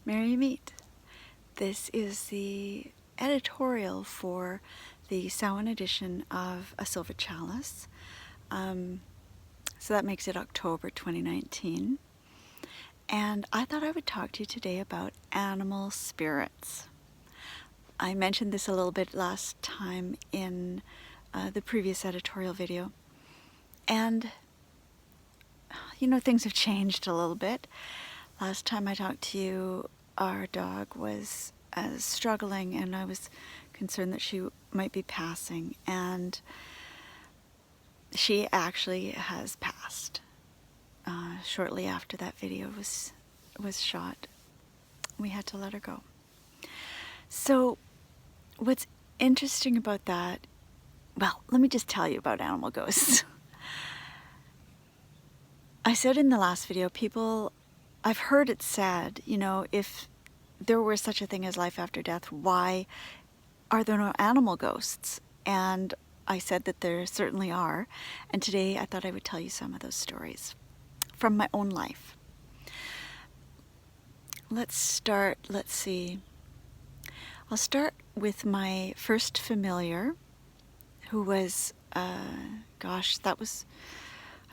Merry you meet. This is the editorial for the Samhain edition of A Silver Chalice. So that makes it October 2019. And I thought I would talk to you today about animal spirits. I mentioned this a little bit last time in the previous editorial video. And, you know, things have changed a little bit. Last time I talked to you, our dog was struggling, and I was concerned that she might be passing, and she actually has passed. Shortly after that video was shot, we had to let her go. So what's interesting about that, well, let me just tell you about animal ghosts. I said in the last video, I've heard it said, you know, if there were such a thing as life after death, why are there no animal ghosts? And I said that there certainly are. And today I thought I would tell you some of those stories from my own life. Let's see. I'll start with my first familiar, who was, that was,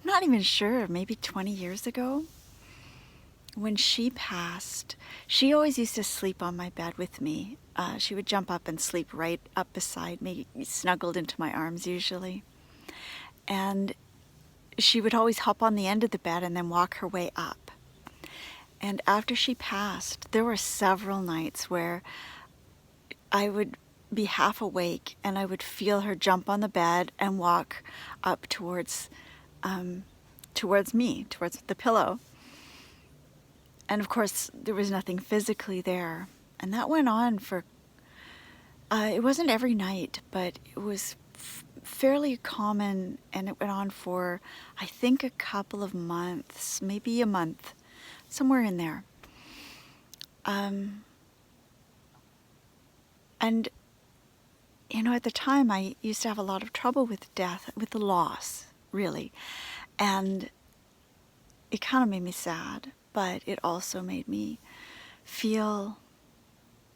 I'm not even sure, maybe 20 years ago. When she passed, she always used to sleep on my bed with me. She would jump up and sleep right up beside me, snuggled into my arms usually. And she would always hop on the end of the bed and then walk her way up. And after she passed, there were several nights where I would be half awake and I would feel her jump on the bed and walk up towards me, towards the pillow. And of course, there was nothing physically there. And that went on for, it wasn't every night, but it was fairly common, and it went on for, I think, a couple of months, maybe a month, somewhere in there. And, you know, at the time, I used to have a lot of trouble with death, with the loss, really. And it kind of made me sad. But it also made me feel,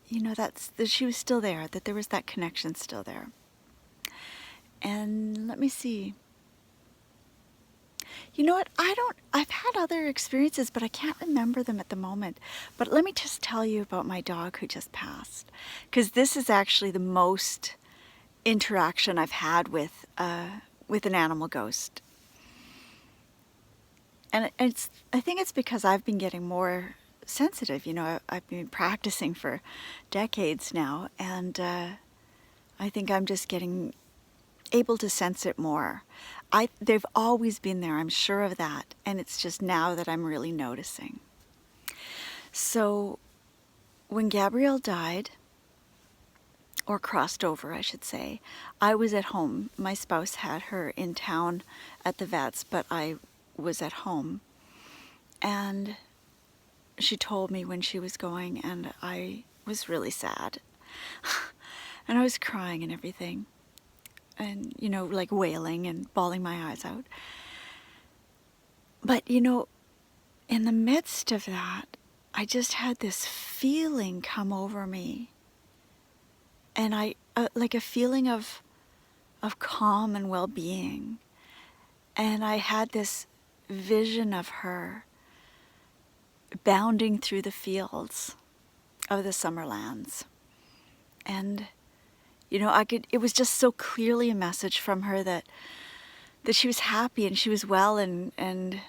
you know, that she was still there, that there was that connection still there. And let me see. You know what? I've had other experiences, but I can't remember them at the moment. But let me just tell you about my dog who just passed. Because this is actually the most interaction I've had with an animal ghost. And I think it's because I've been getting more sensitive. You know, I've been practicing for decades now, and I think I'm just getting able to sense it more. They've always been there, I'm sure of that, and it's just now that I'm really noticing. So when Gabrielle died, or crossed over, I should say, I was at home. My spouse had her in town at the vet's, but I was at home, and she told me when she was going, and I was really sad. And I was crying and everything, and, you know, like wailing and bawling my eyes out. But, you know, in the midst of that, I just had this feeling come over me, and like a feeling of calm and well-being. And I had this vision of her bounding through the fields of the Summerlands. And, you know, it was just so clearly a message from her that she was happy and she was well, and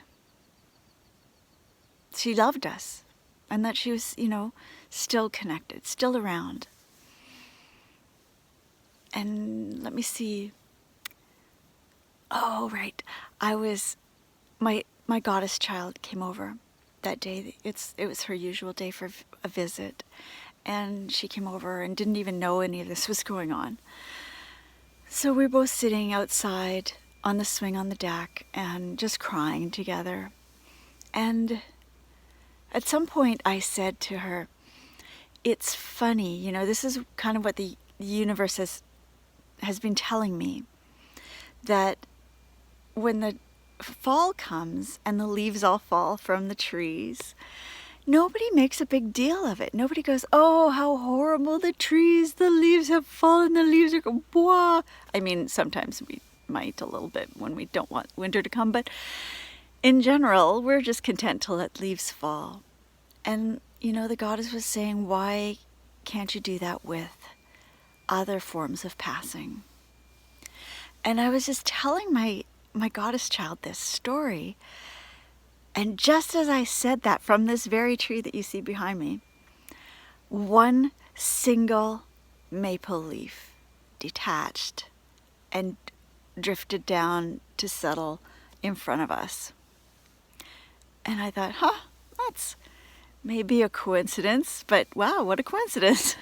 she loved us, and that she was, you know, still connected, still around. And let me see. Oh, right. My goddess child came over that day. It was her usual day for a visit. And she came over and didn't even know any of this was going on. So we were both sitting outside on the swing on the deck and just crying together. And at some point I said to her, it's funny, you know, this is kind of what the universe has been telling me, that when the fall comes and the leaves all fall from the trees, nobody makes a big deal of it. Nobody goes, oh, how horrible, the trees, the leaves have fallen, the leaves are going, blah. I mean, sometimes we might a little bit when we don't want winter to come, but in general, we're just content to let leaves fall. And, you know, the goddess was saying, why can't you do that with other forms of passing? And I was just telling my goddess child this story. And just as I said that, from this very tree that you see behind me, one single maple leaf detached and drifted down to settle in front of us. And I thought, that's maybe a coincidence, but wow, what a coincidence.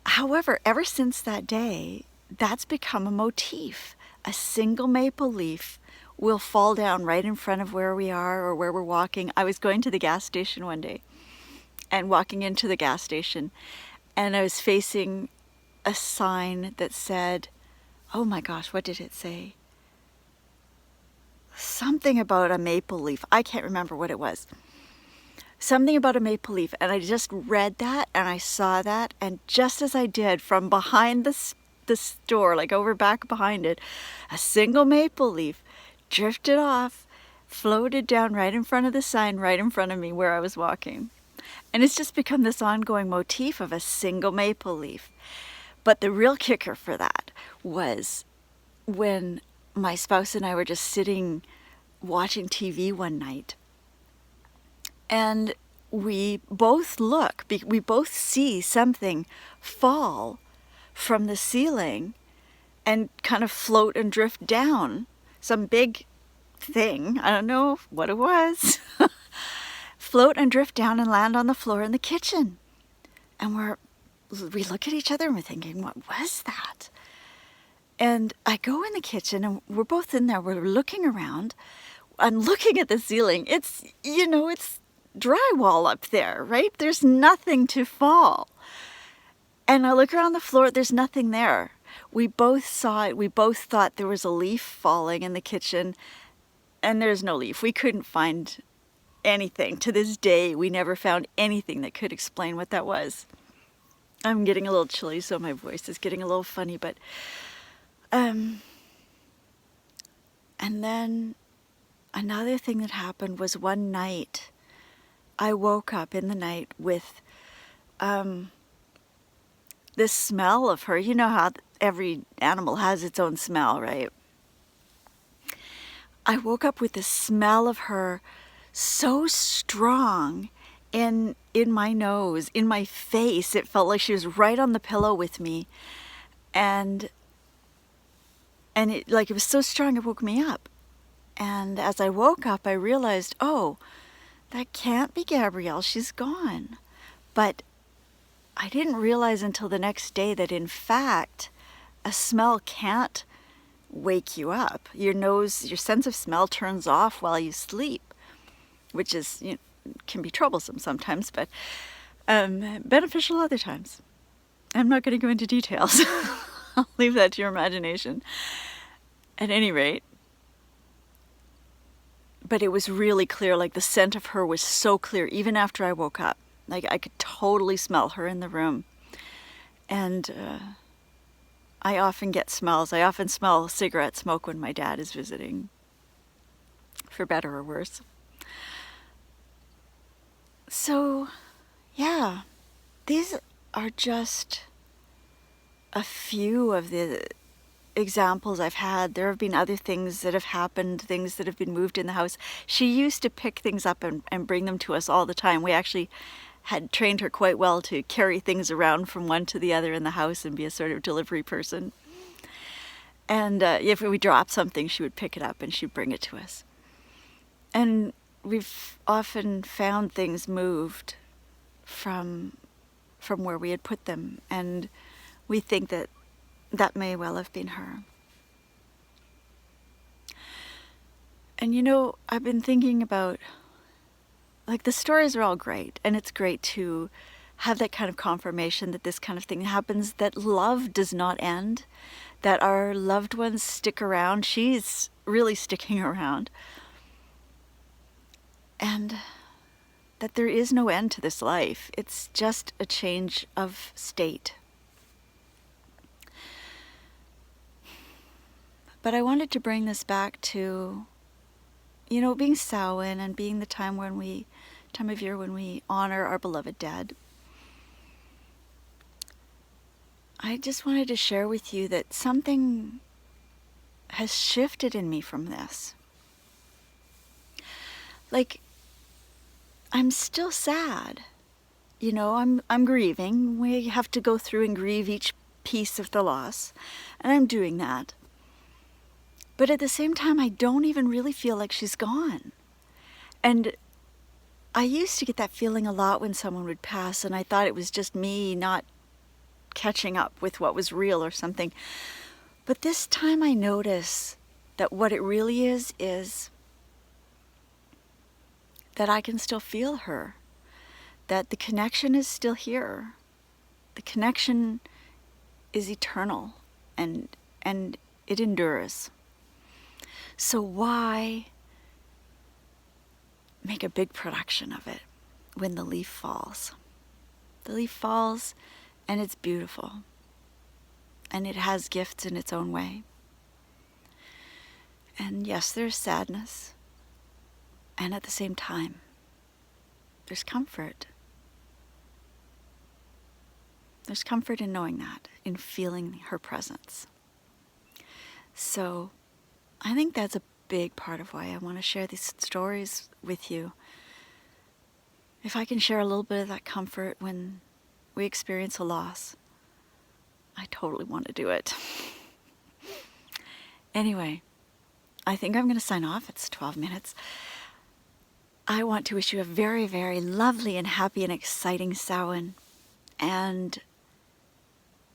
However, ever since that day, that's become a motif. A single maple leaf will fall down right in front of where we are or where we're walking. I was going to the gas station one day and walking into the gas station, and I was facing a sign that said, oh my gosh, what did it say? Something about a maple leaf. I can't remember what it was. Something about a maple leaf. And I just read that and I saw that. And just as I did, from behind the store, like over back behind it, a single maple leaf drifted off, floated down right in front of the sign, right in front of me where I was walking. And it's just become this ongoing motif of a single maple leaf. But the real kicker for that was when my spouse and I were just sitting watching TV one night, and we both see something fall from the ceiling and kind of float and drift down. Some big thing, I don't know what it was, float and drift down and land on the floor in the kitchen. And we look at each other and we're thinking, what was that? And I go in the kitchen and we're both in there. We're looking around. I'm looking at the ceiling. It's drywall up there, right? There's nothing to fall. And I look around the floor. There's nothing there. We both saw it. We both thought there was a leaf falling in the kitchen, and there's no leaf. We couldn't find anything. To this day, we never found anything that could explain what that was. I'm getting a little chilly, so my voice is getting a little funny, but and then another thing that happened was one night I woke up in the night with this smell of her. You know how every animal has its own smell, right? I woke up with the smell of her so strong in my nose, in my face. It felt like she was right on the pillow with me. And it was so strong it woke me up. And as I woke up, I realized, oh, that can't be Gabrielle. She's gone. But I didn't realize until the next day that, in fact, a smell can't wake you up. Your sense of smell turns off while you sleep, which is, can be troublesome sometimes, but beneficial other times. I'm not going to go into details. I'll leave that to your imagination. At any rate, but it was really clear, like the scent of her was so clear, even after I woke up. Like I could totally smell her in the room. And I often get smells. I often smell cigarette smoke when my dad is visiting, for better or worse. So, yeah, these are just a few of the examples I've had. There have been other things that have happened, things that have been moved in the house. She used to pick things up and bring them to us all the time. We actually had trained her quite well to carry things around from one to the other in the house and be a sort of delivery person. And if we dropped something, she would pick it up and she'd bring it to us. And we've often found things moved from where we had put them, and we think that may well have been her. And I've been thinking about, like, the stories are all great, and it's great to have that kind of confirmation that this kind of thing happens, that love does not end, that our loved ones stick around. She's really sticking around. And that there is no end to this life. It's just a change of state. But I wanted to bring this back to, being Samhain and being the time of year when we honor our beloved dead. I just wanted to share with you that something has shifted in me from this. Like, I'm still sad. I'm grieving. We have to go through and grieve each piece of the loss, and I'm doing that. But at the same time, I don't even really feel like she's gone. And I used to get that feeling a lot when someone would pass, and I thought it was just me not catching up with what was real or something. But this time I notice that what it really is that I can still feel her, that the connection is still here. The connection is eternal, and it endures. So why make a big production of it when the leaf falls? The leaf falls, and it's beautiful, and it has gifts in its own way. And yes, there's sadness, and at the same time, there's comfort. There's comfort in knowing that, in feeling her presence. So I think that's a big part of why I want to share these stories with you. If I can share a little bit of that comfort when we experience a loss, I totally want to do it. Anyway, I think I'm going to sign off. It's 12 minutes. I want to wish you a very, very lovely and happy and exciting Samhain. And,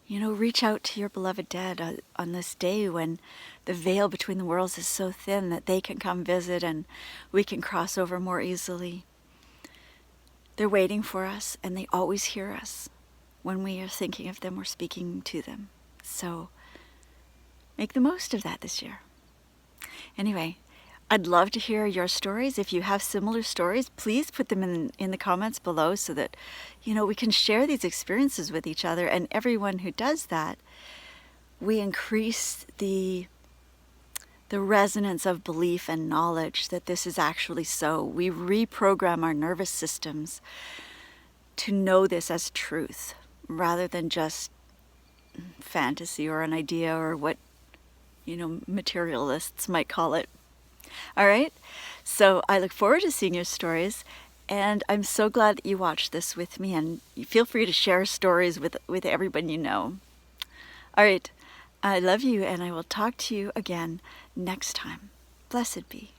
reach out to your beloved dead on this day when the veil between the worlds is so thin that they can come visit and we can cross over more easily. They're waiting for us, and they always hear us when we are thinking of them or speaking to them. So make the most of that this year. Anyway, I'd love to hear your stories. If you have similar stories, please put them in the comments below so that, we can share these experiences with each other. And everyone who does that, we increase the resonance of belief and knowledge that this is actually so. We reprogram our nervous systems to know this as truth rather than just fantasy or an idea or what, materialists might call it. All right? So I look forward to seeing your stories, and I'm so glad that you watched this with me, and feel free to share stories with everyone you know. All right. I love you, and I will talk to you again next time. Blessed be.